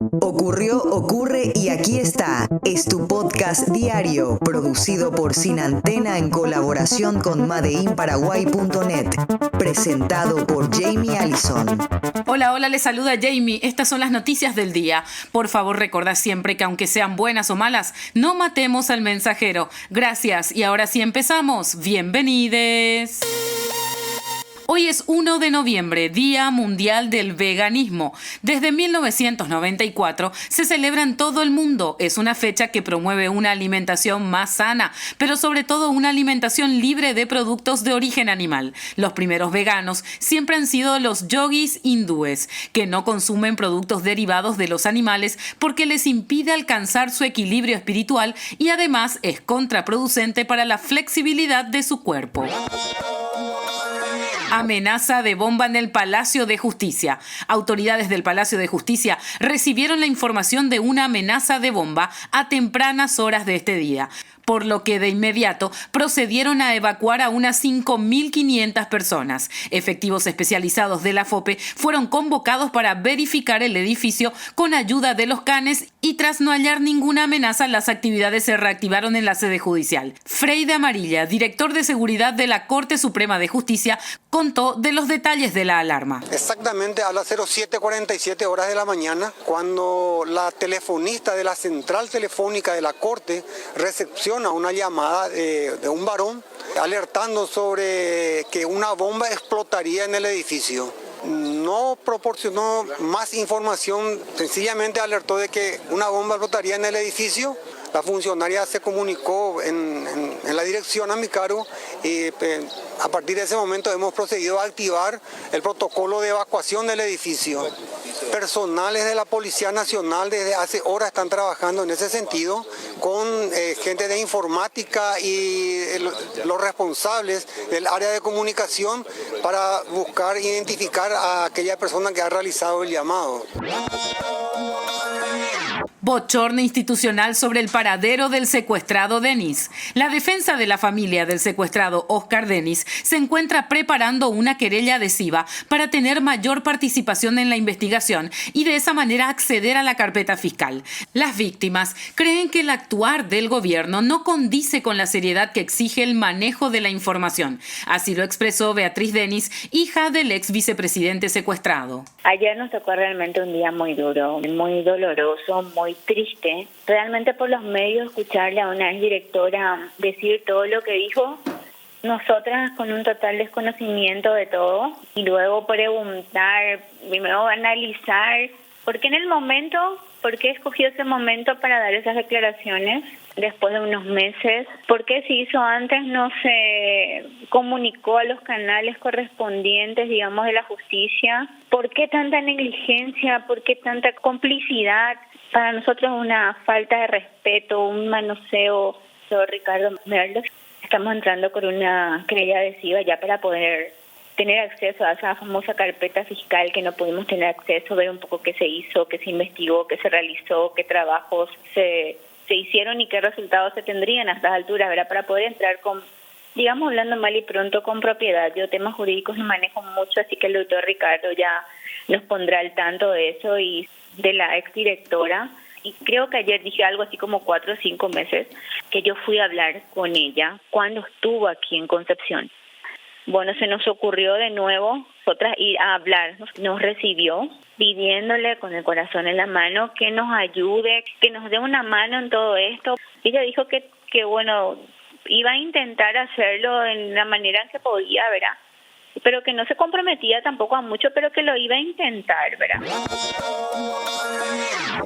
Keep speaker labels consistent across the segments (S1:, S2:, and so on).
S1: Ocurrió, ocurre y aquí está. Es tu podcast diario, producido por Sin Antena en colaboración con madeinparaguay.net. Presentado por Jamie Allison.
S2: Hola, les saluda Jamie. Estas son las noticias del día. Por favor, recordad siempre que aunque sean buenas o malas, no matemos al mensajero. Gracias. Y ahora sí empezamos. Bienvenides. Hoy es 1 de noviembre, Día Mundial del Veganismo. Desde 1994 se celebra en todo el mundo. Es una fecha que promueve una alimentación más sana, pero sobre todo una alimentación libre de productos de origen animal. Los primeros veganos siempre han sido los yogis hindúes, que no consumen productos derivados de los animales porque les impide alcanzar su equilibrio espiritual y además es contraproducente para la flexibilidad de su cuerpo. Amenaza de bomba en el Palacio de Justicia. Autoridades del Palacio de Justicia recibieron la información de una amenaza de bomba a tempranas horas de este día, por lo que de inmediato procedieron a evacuar a unas 5.500 personas. Efectivos especializados de la FOPE fueron convocados para verificar el edificio con ayuda de los canes y tras no hallar ninguna amenaza, las actividades se reactivaron en la sede judicial. Frei de Amarilla, director de seguridad de la Corte Suprema de Justicia, contó de los detalles de la alarma.
S3: Exactamente a las 07:47 horas de la mañana, cuando la telefonista de la central telefónica de la Corte recepciona una llamada de un varón alertando sobre que una bomba explotaría en el edificio. No proporcionó más información, sencillamente alertó de que una bomba explotaría en el edificio. La funcionaria se comunicó en la dirección a mi cargo y a partir de ese momento hemos procedido a activar el protocolo de evacuación del edificio. Personales de la Policía Nacional desde hace horas están trabajando en ese sentido con gente de informática y los responsables del área de comunicación para buscar e identificar a aquella persona que ha realizado el llamado.
S2: Bochorno institucional sobre el paradero del secuestrado Denis. La defensa de la familia del secuestrado Oscar Denis se encuentra preparando una querella adhesiva para tener mayor participación en la investigación y de esa manera acceder a la carpeta fiscal. Las víctimas creen que el actuar del gobierno no condice con la seriedad que exige el manejo de la información. Así lo expresó Beatriz Denis, hija del ex vicepresidente secuestrado.
S4: Ayer nos tocó realmente un día muy duro, muy doloroso, muy triste. Realmente por los medios escucharle a una exdirectora decir todo lo que dijo, nosotras con un total desconocimiento de todo, y luego preguntar, primero analizar, ¿por qué en el momento, por qué escogió ese momento para dar esas declaraciones? Después de unos meses, ¿por qué se hizo antes? No se comunicó a los canales correspondientes, digamos, de la justicia. ¿Por qué tanta negligencia? ¿Por qué tanta complicidad? Para nosotros una falta de respeto, un manoseo. Soy Ricardo Merlos. Estamos entrando con una querella adhesiva ya para poder tener acceso a esa famosa carpeta fiscal que no pudimos tener acceso, ver un poco qué se hizo, qué se investigó, qué se realizó, qué trabajos se hicieron y qué resultados se tendrían a estas alturas, ¿verdad? Para poder entrar con, digamos, hablando mal y pronto, con propiedad. Yo temas jurídicos no manejo mucho, así que el doctor Ricardo ya nos pondrá al tanto de eso y de la exdirectora. Y creo que ayer dije algo así como 4 o 5 meses que yo fui a hablar con ella cuando estuvo aquí en Concepción. Bueno, se nos ocurrió de nuevo nosotras ir a hablar. Nos recibió pidiéndole con el corazón en la mano que nos ayude, que nos dé una mano en todo esto. Ella dijo que bueno, iba a intentar hacerlo en la manera en que podía, ¿verdad? Pero que no se comprometía tampoco a mucho, pero que lo iba a intentar, ¿verdad?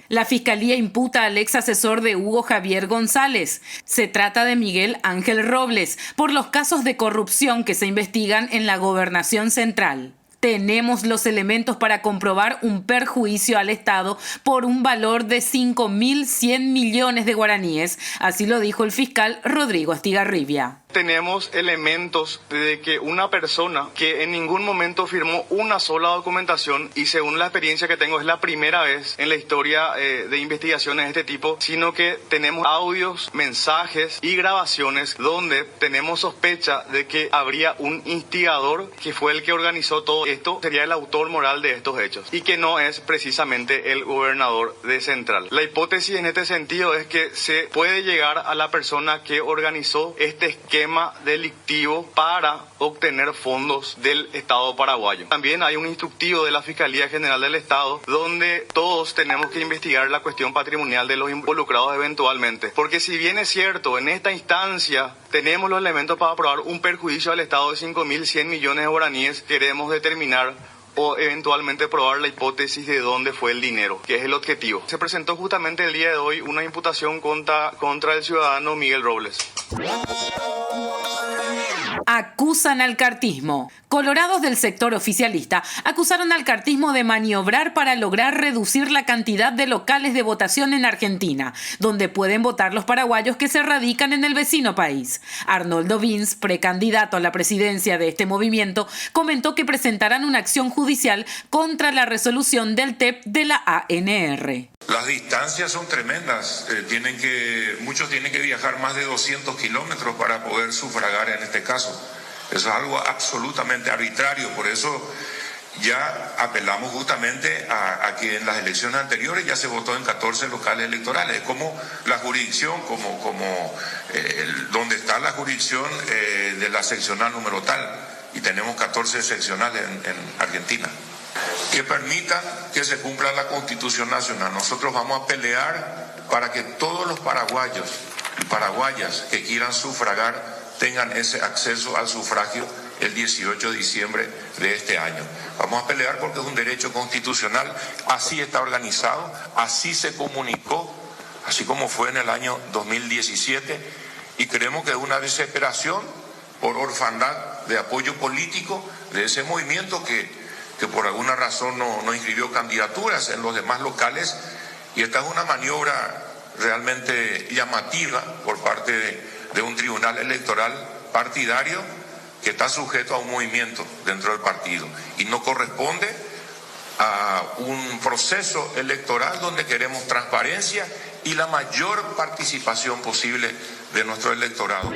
S2: La Fiscalía imputa al ex asesor de Hugo Javier González. Se trata de Miguel Ángel Robles, por los casos de corrupción que se investigan en la Gobernación Central. Tenemos los elementos para comprobar un perjuicio al Estado por un valor de 5.100 millones de guaraníes, así lo dijo el fiscal Rodrigo Astigarribia.
S5: Tenemos elementos de que una persona que en ningún momento firmó una sola documentación, y según la experiencia que tengo es la primera vez en la historia de investigaciones de este tipo, sino que tenemos audios, mensajes y grabaciones donde tenemos sospecha de que habría un instigador que fue el que organizó todo esto, sería el autor moral de estos hechos, y que no es precisamente el gobernador de Central. La hipótesis en este sentido es que se puede llegar a la persona que organizó este esquema delictivo para obtener fondos del Estado paraguayo. También hay un instructivo de la Fiscalía General del Estado donde todos tenemos que investigar la cuestión patrimonial de los involucrados eventualmente. Porque si bien es cierto, en esta instancia tenemos los elementos para probar un perjuicio al Estado de 5.100 millones de guaraníes, queremos determinar o eventualmente probar la hipótesis de dónde fue el dinero, que es el objetivo. Se presentó justamente el día de hoy una imputación contra el ciudadano Miguel Robles.
S2: Acusan al cartismo. Colorados del sector oficialista acusaron al cartismo de maniobrar para lograr reducir la cantidad de locales de votación en Argentina, donde pueden votar los paraguayos que se radican en el vecino país. Arnoldo Vins, precandidato a la presidencia de este movimiento, comentó que presentarán una acción judicial contra la resolución del TEP de la ANR.
S6: Las distancias son tremendas, muchos tienen que viajar más de 200 kilómetros para poder sufragar en este caso. Eso es algo absolutamente arbitrario, por eso ya apelamos justamente a que en las elecciones anteriores ya se votó en 14 locales electorales, como la jurisdicción, donde está la jurisdicción de la seccional número tal, y tenemos 14 seccionales en Argentina. Que permita que se cumpla la Constitución Nacional. Nosotros vamos a pelear para que todos los paraguayos y paraguayas que quieran sufragar tengan ese acceso al sufragio el 18 de diciembre de este año. Vamos a pelear porque es un derecho constitucional, así está organizado, así se comunicó, así como fue en el año 2017, y creemos que es una desesperación por orfandad de apoyo político de ese movimiento que por alguna razón no inscribió candidaturas en los demás locales, y esta es una maniobra realmente llamativa por parte de un tribunal electoral partidario que está sujeto a un movimiento dentro del partido y no corresponde a un proceso electoral donde queremos transparencia y la mayor participación posible de nuestro electorado.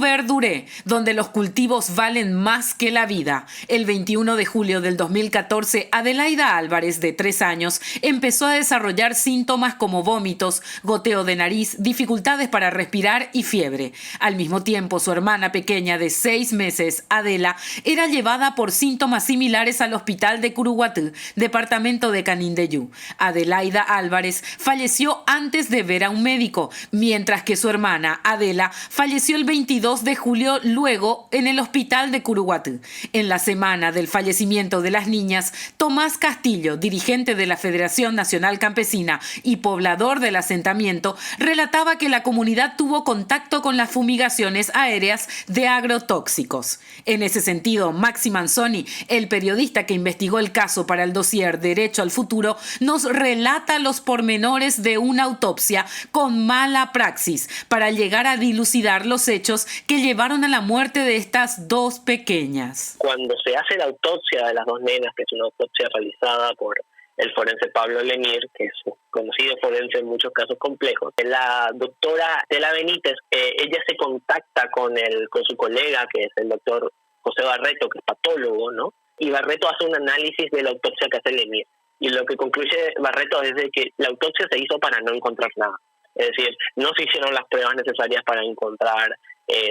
S2: Verduré, donde los cultivos valen más que la vida. El 21 de julio del 2014, Adelaida Álvarez, de 3 años, empezó a desarrollar síntomas como vómitos, goteo de nariz, dificultades para respirar y fiebre. Al mismo tiempo, su hermana pequeña de 6 meses, Adela, era llevada por síntomas similares al hospital de Curuguatú, departamento de Canindeyú. Adelaida Álvarez falleció antes de ver a un médico, mientras que su hermana, Adela, falleció el 22 de julio luego en el hospital de Curuguatú. En la semana del fallecimiento de las niñas, Tomás Castillo, dirigente de la Federación Nacional Campesina y poblador del asentamiento, relataba que la comunidad tuvo contacto con las fumigaciones aéreas de agrotóxicos. En ese sentido, Maxi Manzoni, el periodista que investigó el caso para el dossier Derecho al Futuro, nos relata los pormenores de una autopsia con mala praxis para llegar a dilucidar los hechos que llevaron a la muerte de estas dos pequeñas.
S7: Cuando se hace la autopsia de las dos nenas, que es una autopsia realizada por el forense Pablo Lemir, que es un conocido forense en muchos casos complejos, la doctora Estela Benítez, ella se contacta con su colega, que es el doctor José Barreto, que es patólogo, ¿no? Y Barreto hace un análisis de la autopsia que hace Lemir. Y lo que concluye Barreto es de que la autopsia se hizo para no encontrar nada. Es decir, no se hicieron las pruebas necesarias para encontrar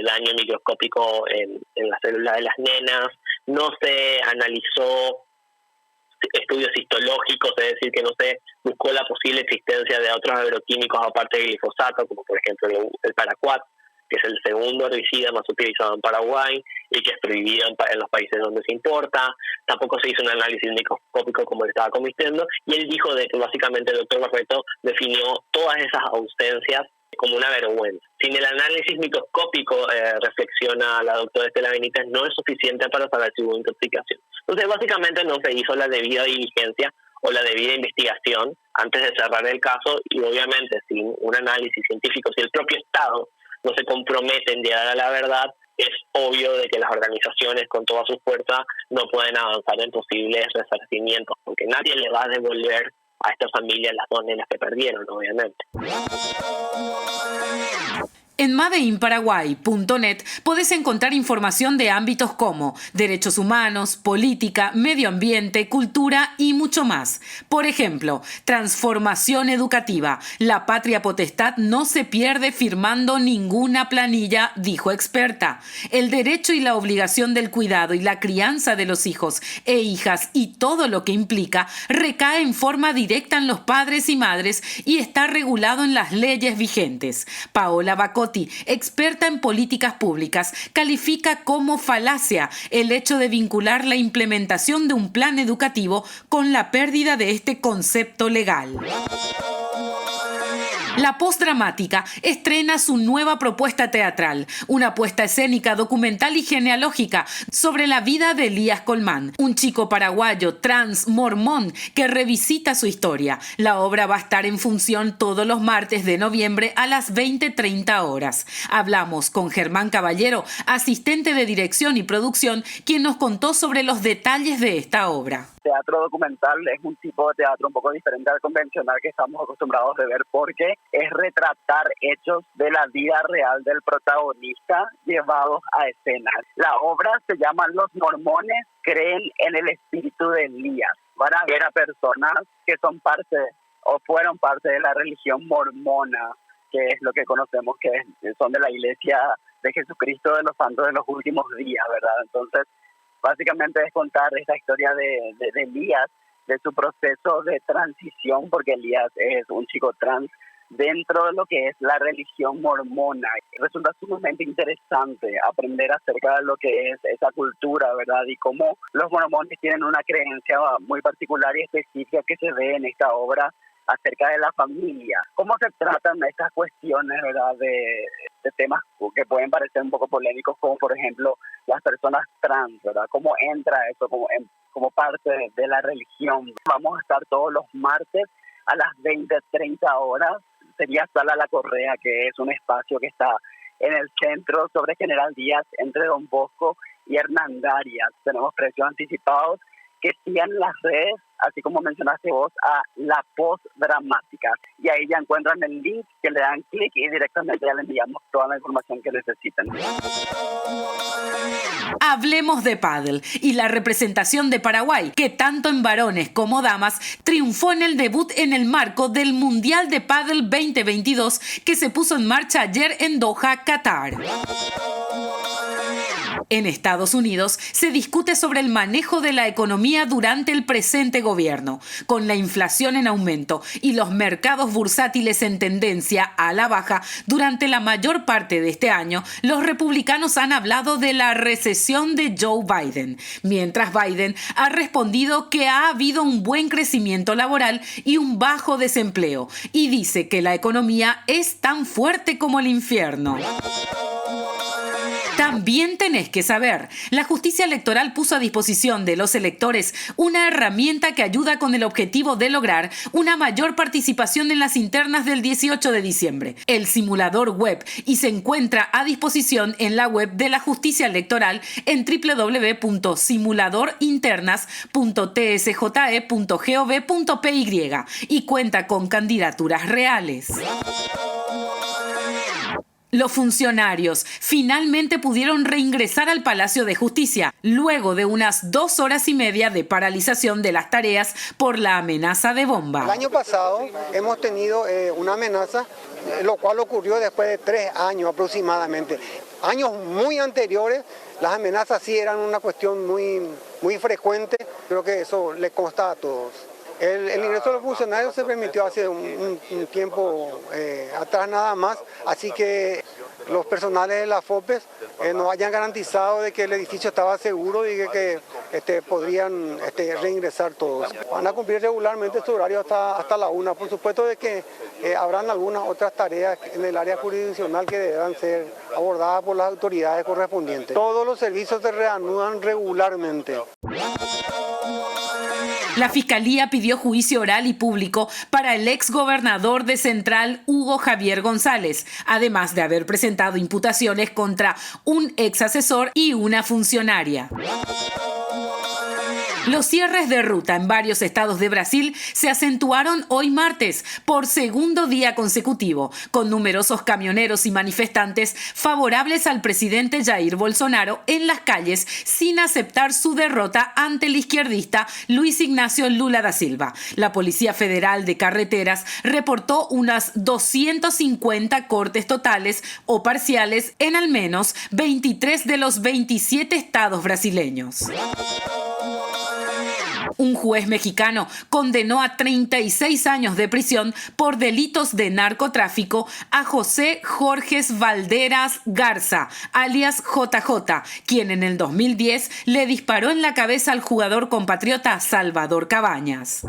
S7: daño microscópico en las células de las nenas, no se analizó estudios histológicos, es decir, que no se buscó la posible existencia de otros agroquímicos aparte del glifosato, como por ejemplo el paraquat, que es el segundo herbicida más utilizado en Paraguay y que es prohibido en los países donde se importa. Tampoco se hizo un análisis microscópico como él estaba cometiendo, y él dijo de que básicamente el doctor Barreto definió todas esas ausencias como una vergüenza. Sin el análisis microscópico, reflexiona la doctora Estela Benítez, no es suficiente para saber si hubo intoxicación. Entonces, básicamente no se hizo la debida diligencia o la debida investigación antes de cerrar el caso, y obviamente sin un análisis científico, si el propio Estado no se compromete en llegar a la verdad, es obvio de que las organizaciones con toda su fuerza no pueden avanzar en posibles resarcimientos, porque nadie le va a devolver a esta familia las 2 nenas que perdieron, obviamente.
S2: En madeinparaguay.net podés encontrar información de ámbitos como derechos humanos, política, medio ambiente, cultura y mucho más. Por ejemplo, transformación educativa. La patria potestad no se pierde firmando ninguna planilla, dijo experta. El derecho y la obligación del cuidado y la crianza de los hijos e hijas y todo lo que implica recae en forma directa en los padres y madres y está regulado en las leyes vigentes. Paola Bacotti, experta en políticas públicas, califica como falacia el hecho de vincular la implementación de un plan educativo con la pérdida de este concepto legal. La Postdramática estrena su nueva propuesta teatral, una puesta escénica documental y genealógica sobre la vida de Elías Colmán, un chico paraguayo trans mormón que revisita su historia. La obra va a estar en función todos los martes de noviembre a las 20:30 horas. Hablamos con Germán Caballero, asistente de dirección y producción, quien nos contó sobre los detalles de esta obra.
S8: Teatro documental es un tipo de teatro un poco diferente al convencional que estamos acostumbrados a ver, porque es retratar hechos de la vida real del protagonista llevados a escenas. La obra se llama Los mormones creen en el espíritu de Elías. Van a ver a personas que son parte o fueron parte de la religión mormona, que es lo que conocemos que son de la iglesia de Jesucristo de los santos de los últimos días, ¿verdad? Entonces, básicamente es contar esta historia de Elías, de su proceso de transición, porque Elías es un chico trans dentro de lo que es la religión mormona. Resulta sumamente interesante aprender acerca de lo que es esa cultura, ¿verdad? Y cómo los mormones tienen una creencia muy particular y específica que se ve en esta obra acerca de la familia. ¿Cómo se tratan estas cuestiones, verdad, de temas que pueden parecer un poco polémicos, como por ejemplo las personas trans, ¿verdad? ¿Cómo entra eso como parte de la religión? Vamos a estar todos los martes a las 20:30 horas. Sería Sala La Correa, que es un espacio que está en el centro sobre General Díaz, entre Don Bosco y Hernandarias. Tenemos precios anticipados. Que sigan las redes, así como mencionaste vos, a La Postdramática. Y ahí ya encuentran el link, que le dan clic y directamente ya le enviamos toda la información que necesitan.
S2: Hablemos de pádel y la representación de Paraguay, que tanto en varones como damas triunfó en el debut en el marco del Mundial de Pádel 2022 que se puso en marcha ayer en Doha, Qatar. En Estados Unidos se discute sobre el manejo de la economía durante el presente gobierno. Con la inflación en aumento y los mercados bursátiles en tendencia a la baja, durante la mayor parte de este año, los republicanos han hablado de la recesión de Joe Biden, mientras Biden ha respondido que ha habido un buen crecimiento laboral y un bajo desempleo, y dice que la economía es tan fuerte como el infierno. También tenés que saber, la justicia electoral puso a disposición de los electores una herramienta que ayuda con el objetivo de lograr una mayor participación en las internas del 18 de diciembre. El simulador web y se encuentra a disposición en la web de la justicia electoral en www.simuladorinternas.tsje.gov.py y cuenta con candidaturas reales. Los funcionarios finalmente pudieron reingresar al Palacio de Justicia, luego de unas 2 horas y media de paralización de las tareas por la amenaza de bomba.
S3: El año pasado hemos tenido una amenaza, lo cual ocurrió después de 3 años aproximadamente. Años muy anteriores, las amenazas sí eran una cuestión muy frecuente, creo que eso le consta a todos. El ingreso de los funcionarios se permitió hace un tiempo atrás nada más, así que los personales de la FOPES nos hayan garantizado de que el edificio estaba seguro y que podrían reingresar todos. Van a cumplir regularmente su horario hasta la 1. Por supuesto de que habrán algunas otras tareas en el área jurisdiccional que deberán ser abordadas por las autoridades correspondientes. Todos los servicios se reanudan regularmente.
S2: La Fiscalía pidió juicio oral y público para el exgobernador de Central, Hugo Javier González, además de haber presentado imputaciones contra un exasesor y una funcionaria. Los cierres de ruta en varios estados de Brasil se acentuaron hoy martes por segundo día consecutivo, con numerosos camioneros y manifestantes favorables al presidente Jair Bolsonaro en las calles sin aceptar su derrota ante el izquierdista Luis Ignacio Lula da Silva. La Policía Federal de Carreteras reportó unas 250 cortes totales o parciales en al menos 23 de los 27 estados brasileños. Un juez mexicano condenó a 36 años de prisión por delitos de narcotráfico a José Jorges Valderas Garza, alias JJ, quien en el 2010 le disparó en la cabeza al jugador compatriota Salvador Cabañas.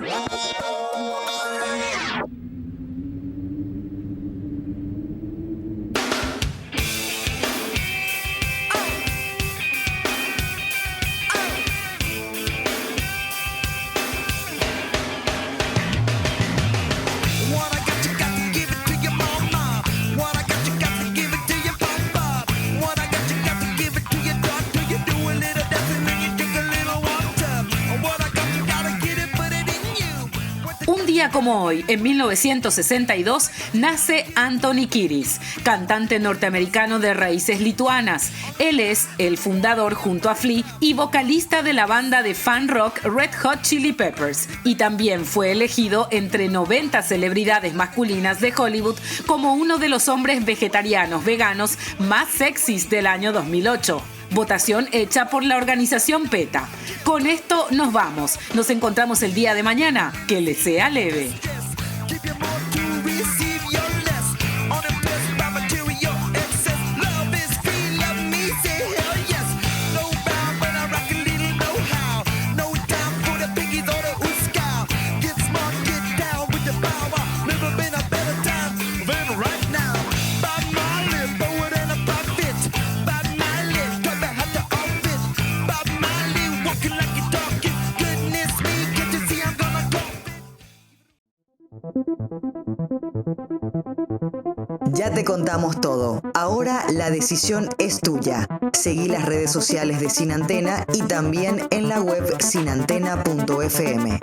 S2: Un día como hoy, en 1962, nace Anthony Kiedis, cantante norteamericano de raíces lituanas. Él es el fundador, junto a Flea, y vocalista de la banda de fan rock Red Hot Chili Peppers. Y también fue elegido entre 90 celebridades masculinas de Hollywood como uno de los hombres vegetarianos veganos más sexys del año 2008. Votación hecha por la organización PETA. Con esto nos vamos. Nos encontramos el día de mañana. Que les sea leve.
S1: Ya te contamos todo. Ahora la decisión es tuya. Seguí las redes sociales de Sin Antena y también en la web sinantena.fm.